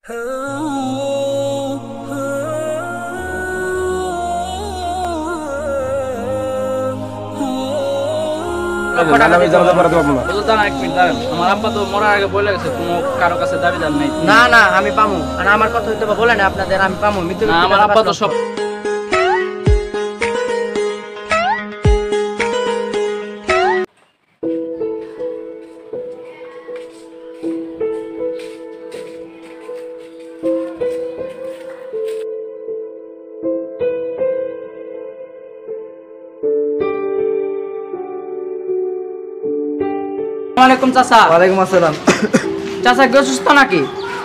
আমার আব্বা তো মরার আগে বলে গেছে কোনো কারো কাছে দাবিদার নেই। না না আমি পামু, আর আমার কথা হইতে বলে না আপনাদের, আমি পামু। আমার আব্বা তো সব ওয়ালাইকুম চাচা। ওয়ালাইকুম আসসালাম। চাচা কি অসুস্থ নাকি?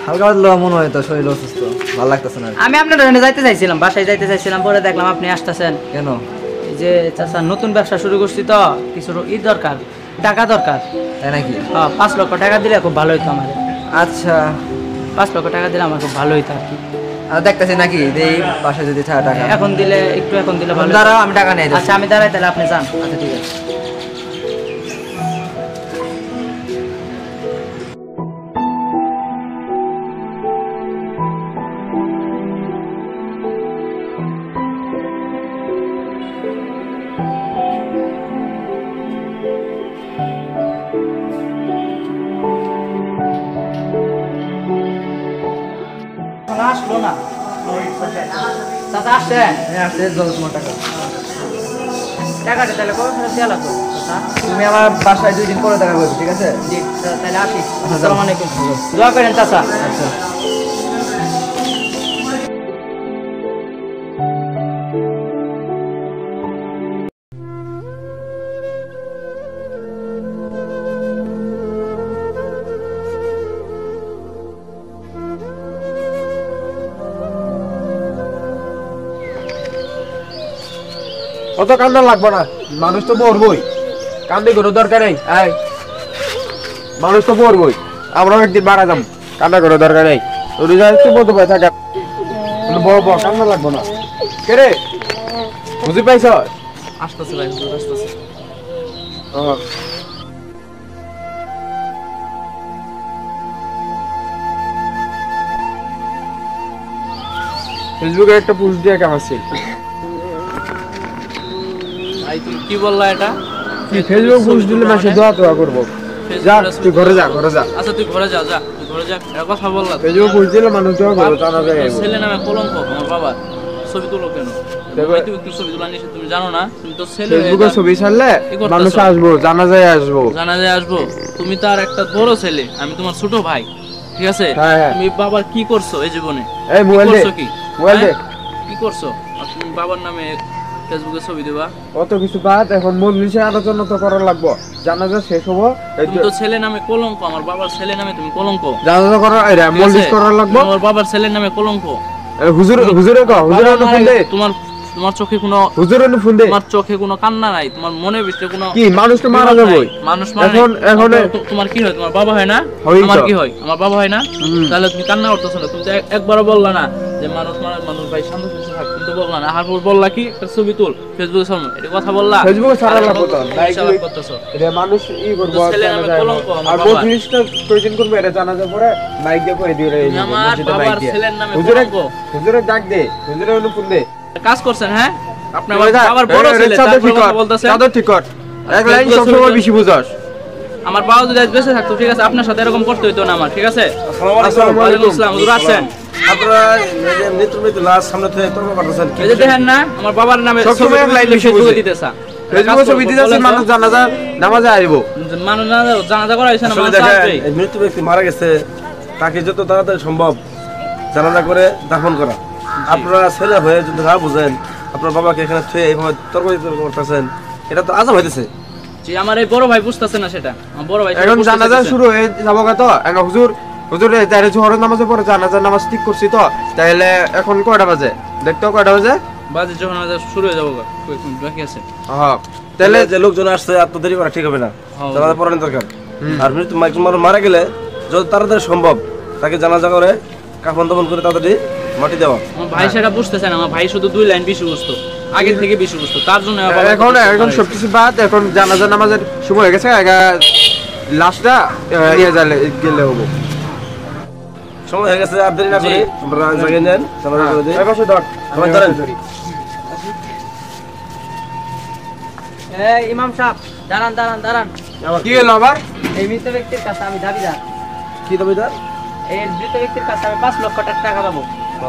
হালকা পাতলা মনে হয় তো, শরীর অসুস্থ, ভালো লাগতেছে না। আমি আপনার ওখানে যাইতে চাইছিলাম, বাসায় যাইতে চাইছিলাম, পরে দেখলাম আপনি আসতেছেন। কেন? এই যে চাচা নতুন ব্যবসা শুরু করছি তো, কিছু দরকার, টাকা দরকার। তাই নাকি? 5 লক্ষ টাকা দিলে খুব ভালো হইতো আমার। আচ্ছা, 5 লক্ষ টাকা দিলে আমার খুব ভালো হইতো আর কি। আর দেখতেছি নাকি দেই বাসায় যদি টাকা এখন দিলে ভালো। দাঁড়াও, আমি টাকা নিয়ে যাচ্ছি। আচ্ছা আমি দাঁড়াই, তাহলে আপনি যান। আচ্ছা ঠিক আছে। আসলো না চাচা? আসছে? হ্যাঁ আসছে। তোমার টাকা টাকাটা তাহলে কবে ফেরত দেওয়া লাগবে চাচা? তুমি আমার বাসায় 2 দিন পরে দেখা করবে, ঠিক আছে? জি তাহলে আসি। আসসালামু আলাইকুম। দোয়া করেন চাচা। আচ্ছা। অত কান্না লাগবো না, মানুষ তো মরবই, কান্দি কোনো দরকার নেই। মানুষ তো মরবই, আমরাও একদিন মারা যাবো, কান্না কোনো দরকার নেই। তুই যা একটু বলতে পারে থাকা, কান্না লাগবো না। কে রে, বুঝি পাইছ? আসতেছে ভাই, আসতেছে। ফেসবুকে একটা পোস্ট দিয়ে কামাচ্ছি। ভাই তুমি কি বললা এটা? ফেসবুক পোস্ট দিলে মাসে দোয়া করবো। যা তুই ঘরে যা। আচ্ছা তুই ঘরে যা, তুই ঘরে যা। এর কথা বললা? ফেসবুক পোস্ট দিলে মানুষ দোয়া করবো, জানা যায়। ছেলে নামে কলঙ্ক আমার বাবা। ছবি তুলো কেন? তুই একটু ছবি তোলা নিষেধ, তুমি জানো না? তুমি তো ছেলে। ফেসবুকে ছবি ছাড়লে মানুষ আসবো, জানা যায় আসবো। তুমি তো আর একটা বড় ছেলে, আমি তোমার ছোট ভাই, ঠিক আছে? তুমি বাবার কি করছো এই জীবনে? এই মোবাইল দে, মোবাইল দে। কি করছো? আর তুমি বাবার নামে ফেসবুকে ছবি দেবা? অত কিছু বাদ, এখন মজলিসে আলোচনা তো করা লাগবো, জানাজা শেষ হবো। তুমি তো ছেলে নামে কলঙ্ক, আমার বাবার ছেলে নামে তুমি কলঙ্ক। জানাজা করা, মজলিস করা লাগবো। আমার বাবার ছেলের নামে কলঙ্ক। হুজুরে ফোন দে। তোমার চোখে কোনো ফোন দে। তোমার চোখে কোনো কান্না নাই, তোমার মনের ভিতরে কোনো কি? মানুষ তো মারা যাবে। মানুষ এখন তোমার কি হয়? তোমার বাবা হয় না? আমার কি হয়? আমার বাবা হয় না? তাহলে তুমি কান্না করতেছো না? তুমি তো একবারও বললা না যে মানুষ ভাই শান্ত সুস্থ থাক, তুমি তো বললা না। আর বললা কি একটা ছবি তুল ফেসবুকে ছাড়ো, এটা কথা বললা? ফেসবুকে ছাড়া লাগবে তো, লাইক করতেছো। এটা মানুষ করব, আর মজলিসটা প্রয়োজন করবে, এটা জানাজা পরে মাইক দিয়ে কই দিও রে। আমার বাবার ছেলের নামে হুজুরে ডাক দে, হুজুরে ফোন দে। কাজ করছেন? হ্যাঁ, আপনার বাবার বড় ছেলে, তারপর কথা বলতেছেন। চাদর ঠিক কর, এক লাইন সব সময় বেশি বুঝাস। আমার বাবা যদি আজ বেঁচে থাকতো, ঠিক আছে, আপনার সাথে এরকম করতে হইতো না আমার, ঠিক আছে? আসসালামু আলাইকুম। হুজুর আছেন? আপনারা মৃত্যু লাশ সামনে থেকে তর্ক করতেছেন কি? এই যে দেখেন না, আমার বাবার নামে সবসময় এক লাইন ফেসবুকে দিতেছা, ফেসবুকে ছবি দিতেছে, মানুষ জানাজা নামাজে আসবো, মানুষ জানাজা করা হইছে না, মানুষ দেখেন আসবে। এই মৃত্যু ব্যক্তি মারা গেছে, তাকে যত তাড়াতাড়ি সম্ভব জানাজা করে দাফন করা। আপনারা ছেলে হয়ে যদি না বুঝেন, আপনার বাবাকে এখানে থুয়ে এইভাবে তর্ক করতেছেন, এটা তো আজব হইতেছে। জি, আমার এই বড় ভাই বুঝতেছে না সেটা, আমার বড় ভাই এখন জানাজা শুরু হয়ে যাবো তো। হুজুর তাইলে জোহরের নামাজের পরে জানাজার নামাজ ঠিক করছি তো, তাইলে এখন কয়টা বাজে দেখতো? কয়টা বাজে? বাজে যখন শুরু হয়ে যাবো, বাকি আছে। হ্যাঁ, তাহলে যে লোকজন আসছে এত দেরি করা ঠিক হবে না, জানাজা পড়ানো দরকার। আর মৃত্যু মারা গেলে যত তাড়াতাড়ি সম্ভব তাকে জানাজা করে কাফন দাফন করে তাড়াতাড়ি মাটি দেওয়া। আমার ভাই সেটা বুঝতেছে না, আমার ভাই শুধু 2 লাইন বেশি বুঝতো, আগে থেকে বেশি বুঝতো, তার জন্য এখন সবকিছু বাদ, এখন জানাজা নামাজের সময় হয়ে গেছে, লাস্টটা গেলে হবো। সময় হয়ে গেছে, আর দেরি না করে আমরা জায়গায় নেন, জানাজা করে দিই। এই পাশে ধর, সবাই ধরেন। এই ইমাম সাহেব, দাঁড়ান দাঁড়ান দাঁড়ান। কি হলো আবার? এই মৃত ব্যক্তির কাছে আমি দাবিদার। কি দাবিদার? এই মৃত ব্যক্তির কাছে আমি 5 লক্ষ টাকা পাবো।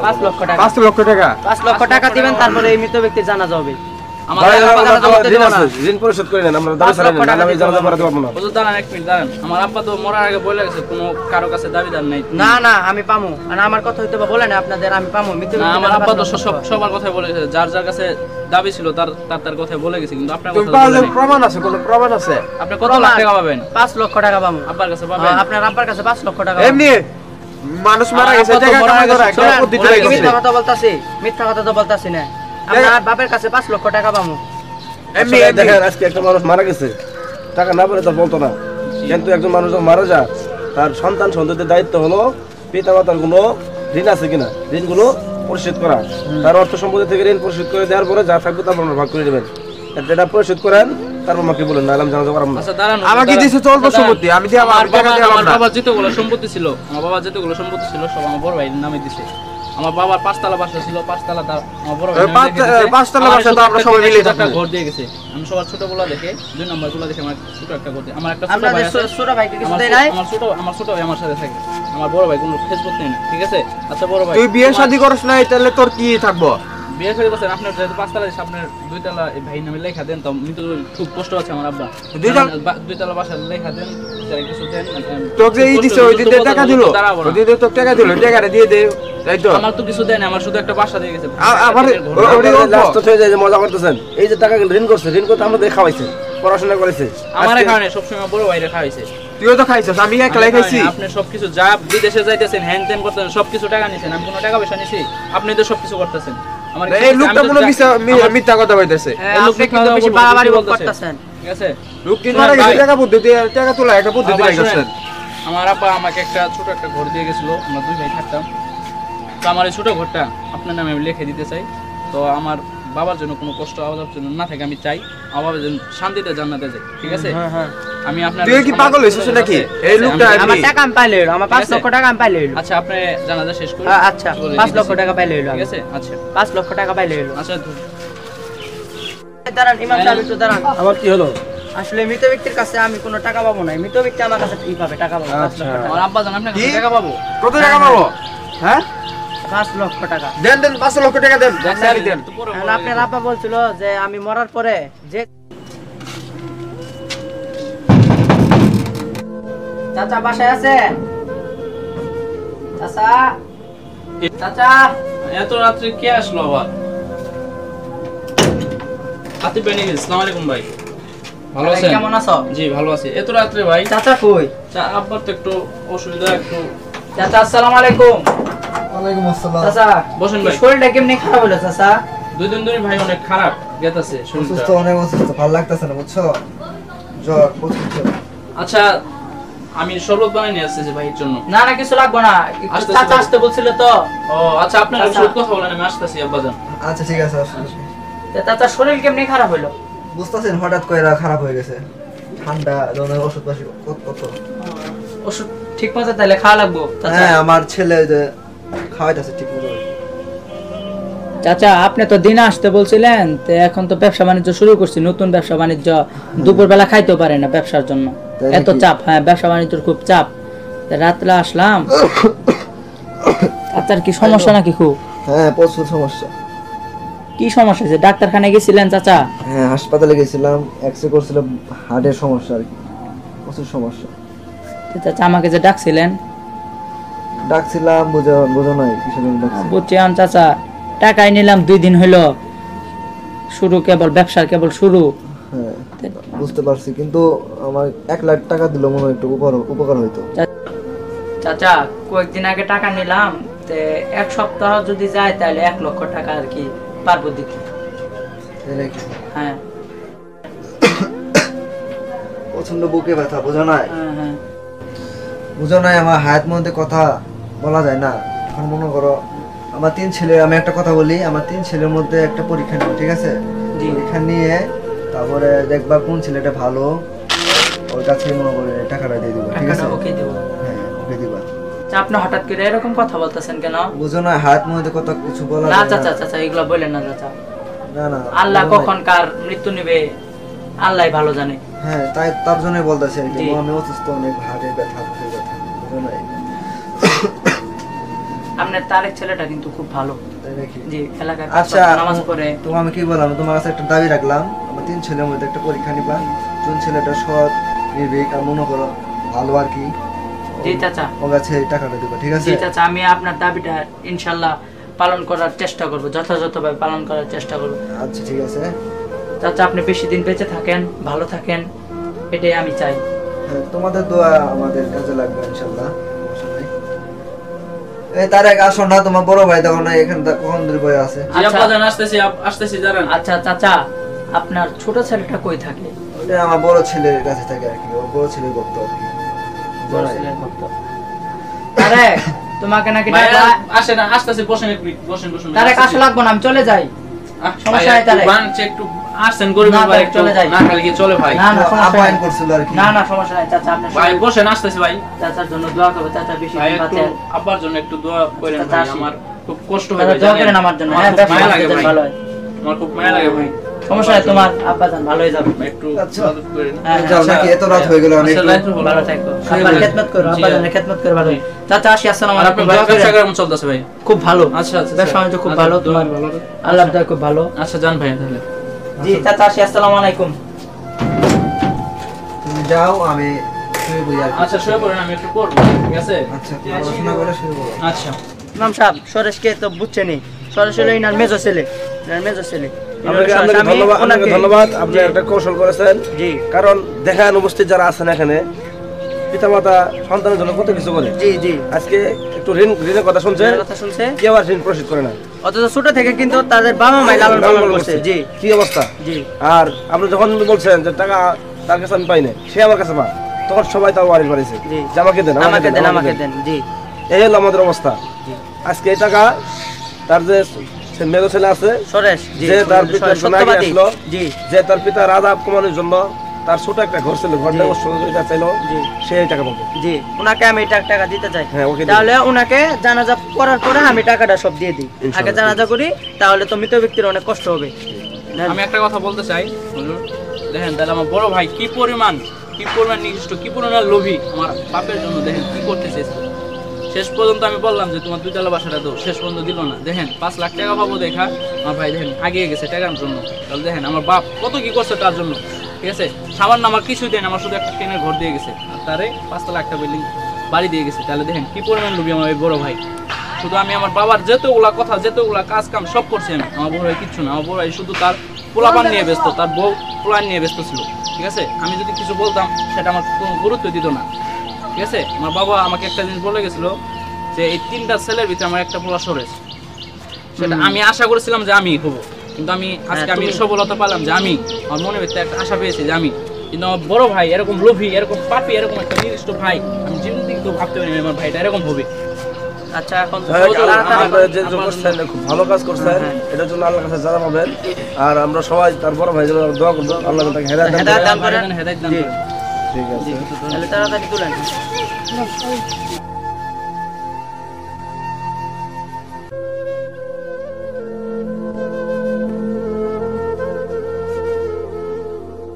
5 লক্ষ টাকা। 5 লক্ষ টাকা? 5 লক্ষ টাকা দিবেন, তারপরে এই মৃত ব্যক্তির জানাজা হবে। আমার ভাই, আব্বা আমার জানাজা করতে ঋণ দেবো না। আছে, ঋণ পরিশোধ করে নেন, আমরা দাবি 5 ছাড়েন লক্ষ টাকা না, আমি দিতে জানাজা পারবো করাতে পারবো না। হুজুর দাঁড়ান, এক মিনিট দাঁড়ান। আমার আব্বা তো মরার আগে বলে গেছে কোনো কারো কাছে দাবিদার নাই। না না, আমি পামু। আর আমার কথা হইতো বা বলেন আপনাদের, আমি পামু। মৃত না, ব্যক্তির আমার কাছে আব্বা তো 5 লক্ষ টাকা। সবার কথাই বলে গেছে, যার যার কাছে দাবি ছিল তার কথাই বলে গেছে, কিন্তু আপনার তুমি কথা পারলে বলে নাই। প্রমাণ আছে, কোনো প্রমাণ আছে? আপনি কত লাখ টাকা পাবেন? 5 লক্ষ টাকা পামু। আব্বার কাছে পাবেন? আপনার আব্বার কাছে 5 লক্ষ টাকা পামু। এমনি মানুষ মারা আমার গেছে, আব্বা তো টাকা মরা কামাই গেছে, করা একটা শোনেন, পদ্ধতি আমি হয়ে কি গেছে। মিথ্যা কথা বলতাছি? মিথ্যা কথা তো বলতাছি না। আপনার বাপের কাছে 5 লক্ষ টাকা পামু। এমনি আসলে এমনি দেখেন, আজকে একটা মানুষ মারা গেছে, টাকা না পেলে তার বলতো না, কিন্তু একজন মানুষ যখন মারা যায়, তার সন্তান সন্ততির দায়িত্ব হলো পিতা মাতার কোনো ঋণ আছে কিনা, ঋণগুলো পরিশোধ করা। তার অর্থ সম্পত্তি থেকে ঋণ পরিশোধ করে দেওয়ার পরে যা থাকবে তারপর আমরা ভাগ করে নেবেন। এটা পরিশোধ করেন, তারপর আমাকে বলেন, নাহলে আমি জানাতে পারবো না। আচ্ছা দাঁড়ান, আমাকে দাঁড়ান, দিছে চলবো দাঁড়ান। সম্পত্তি, আমি দিয়ে আমার টাকা দিয়ে আমার না। বাবার যেতগুলো সম্পত্তি ছিল, আমার বাবার যেতগুলো সম্পত্তি ছিল সব আমার বড় ভাইয়ের নামে দিছে। আমার বাবার 5 তলা বাসা ছিল, 5 তলা আমার বড় ভাই ওই পাঁচ তলা বাসা তো আমরা সবাই মিলে একটা থাকবো। ঘর দিয়ে গেছে। আমি সবার ছোটগুলো দেখে 2 নম্বর গুলো দেখে আমার ছোট একটা ঘর দিয়ে, আমার একটা ছোট ভাই আপনাদের আছে। ছোট ভাইকে কিছু আমার দেয় নাই? আমার ছোট ভাই আমার সাথে থাকে। আমার বড় ভাই কোনো ফেসবুক নেই না, ঠিক আছে? আচ্ছা বড় ভাই, তুই বিয়ে তোমার- শাদী করছ নাই, তাহলে তোর কি থাকবো? বিয়ে শাদী করছেন, আপনার যেহেতু 5 তলা আপনার 2 তলা এই ভাই নামে লেখা দেন, তো কিন্তু খুব কষ্ট আছে আমার আব্বা। 2 তলা বাসা লেখা দেন, যারা কিছু দেন। তোকে যে ই দিছে, ওই দিতে টাকা দিল, ওই দিতে তোকে টাকা দিল, টাকাটা দিয়ে দে, তাই তো? আমার তো কিছু দেন, আমার শুধু একটা বাসা দিয়ে গেছে। আবার লাস্ট হয়ে যায় যে মজা করতেছেন, এই যে টাকা ঋণ করছে, ঋণ করতে আমাদের খাওয়াইছে, পড়াশোনা করেছে। আমার আজকে- কারণে সবসময় বড় ভাইরা খাওয়াইছে। তুইও তো খাইছিস, আমি একলাই খাইছি। আপনি সবকিছু যা বিদেশে যাইতেছেন, হ্যান ত্যান করতেছেন, সবকিছু টাকা নিছেন, আমি কোনো টাকা পয়সা নিছি? আপনি তো সবকিছু করতেছেন। আমার এই লোকটা কোনো মিথ্যা কথা বলতেছে। হ্যাঁ, আপনি কিন্তু বেশি বাড়াবাড়ি করতেছেন। ঠিক আছে? লোকটি শোনেন মারা গেছে, ভাই, টাকা পদ্ধতি, টাকা তোলা একটা পদ্ধতি আমার হয়ে গেছে। শোনেন, আমার আব্বা আমাকে একটা ছোট একটা ঘর দিয়ে গেছিল, আমরা 2 ভাই থাকতাম। তো আমার এই ছোট ঘরটা আপনার নামে আমি লিখে দিতে চাই। তো আমার বাবার জন্য কোনো কষ্ট আওয়াজ জন্য না থাকে, আমি চাই আমার বাবা যেন শান্তিতে জান্নাতে যায়, ঠিক আছে? হ্যাঁ হ্যাঁ। আমি আপনার তুই কি পাগল হয়েছিস নাকি? এই লোকটা আমার টাকা আমি পাইলে হইলো, আমার 5 ঠিক আছে? লক্ষ টাকা আমি পাইলে হইলো। আচ্ছা আপনি জানাজা শেষ করুন। আচ্ছা, 5 লক্ষ টাকা পাইলে হইলো। ঠিক আছে? আচ্ছা 5 লক্ষ টাকা পাইলে হইলো। আচ্ছা দাঁড়ান ইমাম সাহেব, একটু দাঁড়ান। আবার কি হলো? আসলে মৃত ব্যক্তির কাছে আমি কোনো টাকা পাবো না। মৃত ব্যক্তি আমার কাছে কি পাবে? টাকা পাবো 5 লক্ষ টাকা। আমার আব্বা জান আপনার কাছে কি? টাকা পাবো। কত টাকা পাবো? হ্যাঁ 5 লক্ষ টাকা। দেন দেন, 5 লক্ষ টাকা দেন, দেন। তো পরে এখন আপনার আব্বা বলছিল যে আমি মরার পরে যে চাচা বাসায় আছে? চাচা, চাচা, এত রাত্রে কে আসলো আবার? আতিফ ভাই নাকি? আসসালামু আলাইকুম ভাই, ভালো আছেন? কেমন আছো? জি ভালো আছি। এত রাত্রে ভাই? চাচা কই? আব্বার তো একটু অসুবিধা, একটু চাচা আসসালামু আলাইকুম। ওয়ালাইকুম আসসালাম। চাচা বসেন ভাই। শরীরটা কেমনি খারাপ হলো চাচা? 2 দিন ধরে ভাই অনেক খারাপ গেতাছে অসুস্থ, শরীরটা। অনেক অসুস্থ, ভালো লাগতেছে না, বুঝছো? জ্বর, প্রচুর জ্বর। আচ্ছা আমি শরবত বানিয়ে নিয়ে আসতেছি ভাইয়ের জন্য। না না, কিছু লাগবে না। একটু আসতেছি চাচা ভাই। আসতে বলছিল তো। ও আচ্ছা, আপনার আচ্ছা। ওষুধ কথা বলেন, আমি আসতেছি আব্বাজান। আচ্ছা ঠিক আছে, আসুন। তা চাচা শরীর কেমনি খারাপ হলো? বুঝতেছেন হঠাৎ করে খারাপ হয়ে গেছে, ঠান্ডা ধরনের ওষুধ পাশি কত। ওষুধ ঠিক মতো তাহলে খাওয়া লাগবো চাচা? হ্যাঁ, আমার ছেলে যে খাওয়াইতেছে ঠিক মতো। চাচা আপনি তো দিনে আসতে বলছিলেন, তো এখন তো ব্যবসা বাণিজ্য শুরু করছি, নতুন ব্যবসা বাণিজ্য। দুপুরবেলা খাইতেও পারে না ব্যবসার জন্য, তাই এত নাকি? চাপ। হ্যাঁ, ব্যবসা বাণিজ্যর খুব চাপ। তো রাত্রে আসলাম। চাচার কি সমস্যা নাকি খুব? হ্যাঁ, প্রচুর সমস্যা। কি সমস্যা আছে? ডাক্তারখানায় গেছিলেন চাচা? হ্যাঁ, হাসপাতালে গেছিলাম, এক্সরে করছিলাম, হার্টের সমস্যা আর কি, প্রচুর সমস্যা। তো চাচা আমাকে যে ডাকছিলেন? ডাকছিলাম, বোঝো নাই কিসের জন্য ডাকছি। বুঝছি চাচা, টাকাই নিলাম 2 দিন হইলো, শুরু কেবল ব্যবসার কেবল শুরু। হ্যাঁ বুঝতে পারছি, কিন্তু আমার 1 লাখ টাকা দিল মনে হয় একটু উপকার হইতো। চাচা কয়েকদিন আগে টাকা নিলাম, তে 1 সপ্তাহ যদি যায় তাহলে 1 লক্ষ টাকা আর কি পারবো দিতে। তাই নাকি? হ্যাঁ প্রচন্ড বুকে ব্যথা, বোঝো নাই? হ্যাঁ হ্যাঁ। বুঝো নাই, আমার হায়াত মধ্যে কথা বলা যায় না। এখন মনে করো আমার 3 ছেলে, আমি একটা কথা বলি, আমার 3 ছেলের মধ্যে একটা পরীক্ষা নেব, ঠিক আছে? জি। পরীক্ষা নিয়ে তারপরে দেখবা কোন ছেলেটা ভালো, ওর কাছে মনে করে টাকাটা দিয়ে দিবা, ঠিক আছে? টাকাটা ওকে দেবো। হ্যাঁ, ওকে দিবা। আপনি হঠাৎ করে এরকম কথা বলতেছেন কেন? বুঝো না হায়াত মধ্যে কত কিছু বলা না যায় চাচা চাচা এগুলো বলেন না চাচা। না না আল্লাহ কখন কার মৃত্যু নেবে আল্লাহই ভালো জানে। হ্যাঁ তাই তার জন্যই বলতেছি আর কি জি। আমি অসুস্থ অনেক হাড়ে ব্যথা বুকে ব্যথা বুঝো না আপনার তারেক ছেলেটা কিন্তু খুব ভালো। তাই নাকি জি এলাকায় আচ্ছা নামাজ পড়ে। তোমার আমি কি বললাম তোমার কাছে একটা দাবি রাখলাম আমার 3 ছেলের মধ্যে একটা পরীক্ষা নিবা কোন ছেলেটা সৎ নির্ভীক আর মনে করো ভালো আর কি জি চাচা। ওর কাছে টাকাটা দিবা ঠিক আছে জি চাচা আমি আপনার দাবিটা ইনশাআল্লাহ পালন করার চেষ্টা করব, যথাযথভাবে পালন করার চেষ্টা করব। আচ্ছা ঠিক আছে চাচা আপনি বেশি দিন বেঁচে থাকেন, ভালো থাকেন, এটাই আমি চাই। হ্যাঁ, তোমাদের দোয়া আমাদের কাজে লাগবে ইনশাআল্লাহ সমস্যা নাই। এই তার এক আসো না তোমার বড় ভাই দেখো না এখানে কখন ধরে বয়ে আছে জি আব্বাজান আসতেছি দাঁড়ান। আচ্ছা চাচা আপনার ছোট ছেলেটা কই থাকে? ওটা আমার বড় ছেলের কাছে থাকে আর কি ও বড় ছেলের ভক্ত আর কি বড় ছেলের ভক্ত। তারেক তোমাকে নাকি ভাইয়া ডাকা। আসে না, আসতেছি, বসেন একটু, বসেন। তারেক আসা লাগবো না, আমি চলে যাই। সমস্যা নাই তারেক। একটু আসছেন গরিবের না, ভাই, তারেক, চলে যাই। না খালি কি চলে ভাই? না না সমস্যা আহ্বান নাই। করছিল আর কি না না সমস্যা নাই চাচা আপনি ভাই বসেন, আসতেছি ভাই। চাচার জন্য দোয়া করবে, চাচা বেশি ভাই দিন একটু বাঁচেন। আব্বার জন্য একটু দোয়া করেন চাচা, ভাই, আসি। আমার খুব কষ্ট হয় চাচা ভাই, দোয়া জানেন? করেন আমার জন্য। আমার হ্যাঁ খুব ব্যবসা মায়া লাগে বাণিজ্য ভাই, ভালো হয়। আমার খুব মায়া লাগে ভাই। সমস্যা নাই তোমার আব্বা জান ভালো হয়ে যাবে। ভাই একটু আচ্ছা। মদত করেন। হ্যাঁ, যাও আচ্ছা, নাকি এত রাত হয়ে গেল আমি আচ্ছা, একটু- লাইট হলো। ভালো থাকো। শুয়ে আব্বার পড়েন। খেদমত করো, আব্বা জানের খেদমত করো ভালো। চাচা আসি, আসসালামু আর আলাইকুম। আপনার দোয়া ব্যবসা করেন। কেমন চলতেছে ভাই? খুব ভালো। আচ্ছা আচ্ছা ব্যবসা বাণিজ্য খুব আচ্ছা, ভালো, দোয়া তোমার ভালো। আল্লাহ দয়া খুব ভালো। আচ্ছা যান ভাই তাহলে। জি চাচা আসি, আসসালামু আলাইকুম। তুমি যাও আমি শুয়ে বই আর কি। আচ্ছা শুয়ে পড়েন, আমি একটু করবো, ঠিক আছে? আচ্ছা পড়াশোনা করে শুয়ে বলো আচ্ছা ইমাম সাহেব সরেশকে তো বুঝছেনই, সরেশ হলো ইনার মেজো ছেলে, ইনার মেজো ছেলে। আপনাকে আমি ধন্যবাদ, আপনাকে ওনাকে- ধন্যবাদ। আপনি জি, একটা কৌশল করেছেন, জি কারণ দেখেন উপস্থিত যারা আছেন এখানে পিতামাতা সন্তানের জন্য কত কিছু করে। জি জি আজকে একটু ঋণের কথা শুনছে, এর কথা শুনছে, কেউ আর ঋণ পরিশোধ করে না। অথচ ছোট থেকে কিন্তু তাদের বাবা মাই লালন পালন করছে। জি কি অবস্থা। জি আর আপনি যখন বলছেন যে টাকা তার কাছে আমি পাই না, সে আমার কাছে পা, তখন সবাই তার ওয়ারিশ বাড়িছে জি। যে আমাকে দেন, আমাকে দেন, আমাকে দেন। জি এই হলো আমাদের অবস্থা। আজকে এই টাকা তার যে মেয়ে ছেলে আছে, সরেশ, জি যে তার পিতার সরেশ জন্য আগে সত্যবাদী। আসলো, জি যে তার পিতার আযাব কমানোর জন্য তার ছোট একটা ঘর ছিল, ঘরটা জি। সহযোগিতা চাইলো, জি সে এই টাকা পাবে। জি ওনাকে আমি টাকা দিতে চাই। হ্যাঁ, ওকে দিন। তাহলে ওনাকে জানাজা করার পরে আমি টাকাটা সব দিয়ে দিই। আগে ইনশাআল্লাহ। জানাজা করি, তাহলে তো মৃত ব্যক্তির অনেক কষ্ট হবে। আমি একটা কথা বলতে চাই হুজুর, দেখেন তাহলে আমার বড় ভাই কি পরিমাণ নিষ্ঠ, কি পরিমাণ লোভী আমার বাপের জন্য, দেখেন কি করতে চেয়েছে। শেষ পর্যন্ত আমি বললাম যে তোমার দুইতলা বাসাটা দাও, শেষ পর্যন্ত দিল না। দেখেন 5 লাখ টাকা পাবো দেখা আমার ভাই দেখেন আগিয়ে গেছে টাকার জন্য। তাহলে দেখেন আমার বাপ কত কি করছে তার জন্য, ঠিক আছে? সামান্য আমার কিছুই দেন, আমার শুধু একটা টিনের ঘর দিয়ে গেছে, আর তারে 5 লাখ টাকা বিল্ডিং বাড়ি দিয়ে গেছে। তাহলে দেখেন কি পরিমাণ লোভী আমার এই বড় ভাই। শুধু আমি আমার বাবার যেতগুলা কথা, যেতগুলা কাজ কাম সব করছি আমি, আমার বড় ভাই কিচ্ছু না। আমার বড় ভাই শুধু তার পোলাপান নিয়ে ব্যস্ত, তার বউ পোলান নিয়ে ব্যস্ত ছিল, ঠিক আছে? আমি যদি কিছু বলতাম সেটা আমার কোনো গুরুত্ব দিত না, ঠিক আছে? আমার বাবা আমাকে একটা জিনিস বলে গেছিল যে এই 3টা ছেলের ভিতরে আমার একটা পোলা সরেশ, সেটা আমি আশা করেছিলাম যে আমি হবো, কিন্তু আমি আজকে আমি সফলতা পেলাম যে আমি, আমার মনে ভিতরে একটা আশা পেয়েছি যে আমি। কিন্তু আমার বড় ভাই এরকম লোভী, এরকম পাপী, এরকম একটা নির্দিষ্ট ভাই আমি জীবনে তো ভাবতে পারিনি আমার ভাইটা এরকম হবে। আচ্ছা এখন তো হ্যাঁ, হুজুর, আপনারা যে করছেন খুব ভালো কাজ করছেন, হ্যাঁ। এটার জন্য আল্লাহর কাছে জানা পাবেন। আর আমরা সবাই তার বড় ভাই জন্য দোয়া করবো, আল্লাহ তাকে হেদায়েত দান হেদায়েত করেন। দান করেন। হেদায়েত দান জি। করেন। ঠিক আছে। তাহলে তাড়াতাড়ি তুলেন।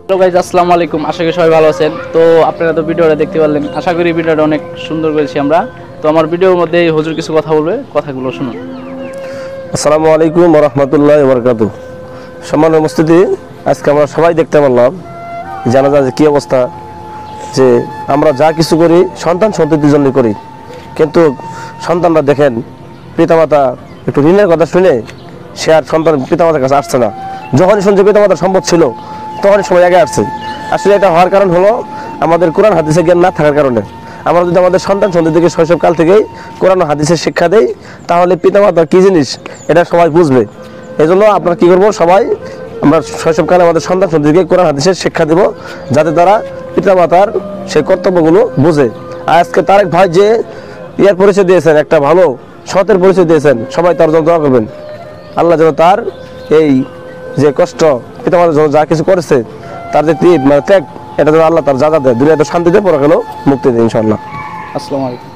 হ্যালো গাইজ, আসসালামু আলাইকুম। আশা করি সবাই ভালো আছেন। তো আপনারা তো ভিডিওটা দেখতে পারলেন, আশা করি ভিডিওটা অনেক সুন্দর করেছি আমরা। তো আমার ভিডিওর মধ্যে হুজুর কিছু কথা বলবে, কথাগুলো শুনুন। আসসালামু আলাইকুম ওয়া রাহমাতুল্লাহি ওয়া বারাকাতুহু। সম্মানিত উপস্থিতি, আজকে আমরা সবাই দেখতে পারলাম জানা যায় যে কি অবস্থা, যে আমরা যা কিছু করি সন্তান সন্ততির জন্য করি, কিন্তু সন্তানরা দেখেন পিতামাতা একটু ঋণের কথা শুনে সে আর সন্তান পিতামাতার কাছে আসছে না। যখনই শুনছে পিতামাতার সম্পদ ছিল তখনই সবাই আগে আসছে। আসলে এটা হওয়ার কারণ হলো আমাদের কোরআন হাদিসের জ্ঞান না থাকার কারণে। আমরা যদি আমাদের সন্তান সন্ততিকে শৈশবকাল থেকেই কোরআন ও হাদিসের শিক্ষা দেই, তাহলে পিতামাতা কী জিনিস এটা সবাই বুঝবে। এই জন্য আপনারা কী করবো, সবাই আমরা শৈশবকালে আমাদের সন্তান সন্ততিকে কোরআন হাদিসের শিক্ষা দেব, যাতে তারা পিতামাতার সেই কর্তব্যগুলো বোঝে। আর আজকে তারেক ভাই যে ইয়ার পরিচয় দিয়েছেন, একটা ভালো সতের পরিচয় দিয়েছেন, সবাই তার জন্য দোয়া করবেন। আল্লাহ যেন তার এই যে কষ্ট পিতামাতার জন্য যা কিছু করেছে, তার যে ত্যাগ, এটা যেন আল্লাহ তার জায়গা দেয়, দুনিয়াতে শান্তি দেয়, পরকালেও মুক্তি দেয় ইনশাআল্লাহ। আসসালামু আলাইকুম।